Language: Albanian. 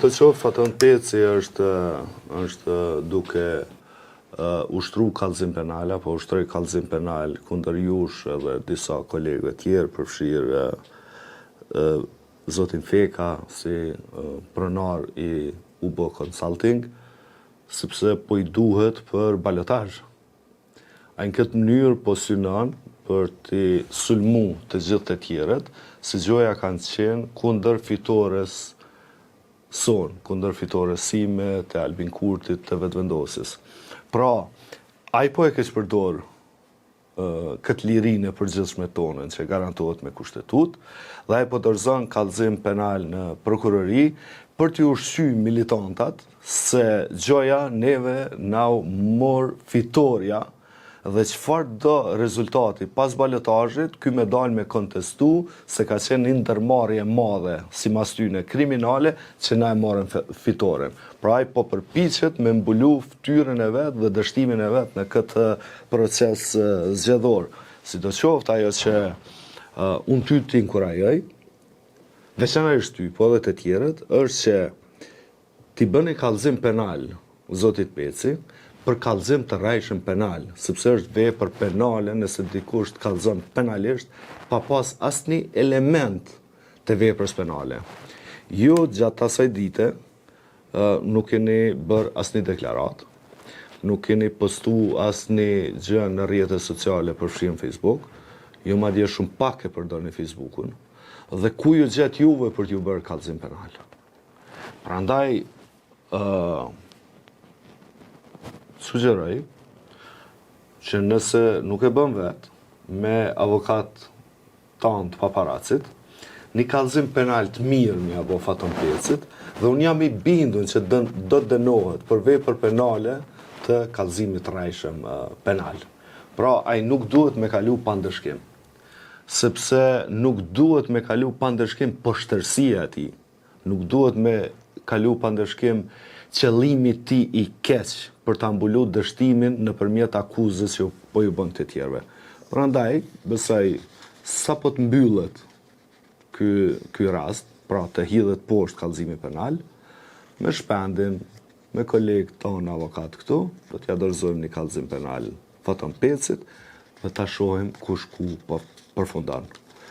të qoftë, Faton Peci është duke ushtru kallëzim penal, apo ushtroi kallëzim penal kundër jush edhe disa kolegëve tjerë, përfshirë zotin Feka si pronar i UBO Consulting, sepse po i duhet për balotazh. A në këtë mënyrë po synon për të sulmu të gjithë të tjerët, se gjoja kanë qenë kundër fitores son, kundër fitores sime, të Albin Kurtit, të vetëvendosis. Pra, ai po e keq përdor këtë lirinë e përgjithshme tonën që garantohet me kushtetut, dhe ai po dorëzon kallëzim penal në prokurori për t'ju ushqyer militantat se gjoja neve na mor fitoria dhe çfarë do rezultati pas balotazhit, ky me dalë me kontestu se ka qenë një ndërmarrje e madhe sipas tyne kriminale që na e morën fitoren. Pra ai po përpiqet me mbulu fytyrën e vet dhe dështimin e vet në këtë proces zgjedhor. Sidoqoftë ajo që unë ty të inkurajoj, veçanërisht ty, po edhe të tjerët, është që ti bëni kallëzim penal zotit Peci, për kallëzim të rrajshëm penal, sepse është vepër penale nëse dikush të kallëzon penalisht pa pas asnjë element të veprës penale. Ju gjatë asaj dite nuk keni bërë asnjë deklarat, nuk keni postu asnjë gjë në rrjetet sociale përfshirë në Facebook, ju madje shumë pak e përdorni Facebookun, dhe ku ju gjet juve për t'ju bërë kallëzim penal. Prandaj sugjeroj që nëse nuk e bën vet me avokat tanë të paparacit, një kallëzim penal të mirë mi apo Faton Pecit, dhe unë jam i bindur që do të dënohet për vepër penale të kallëzimit rrajshëm penal. Pra, ai nuk duhet me kalu pa ndëshkim, sepse nuk duhet me kalu pa ndëshkim poshtërsia e tij, nuk duhet me kalu pa ndëshkim qëllimi ti i keq për ta mbulu dështimin nëpërmjet akuzës që po ju bën të tjerëve. Prandaj, besoj sa po të mbyllet ky rast, pra të hidhet poshtë kallëzimi penal, me shpendin, me kolegët tonë avokat këtu, do t'ja dorëzojmë një kallëzim penal Faton Pecit dhe ta shohim kush ku po përfundon.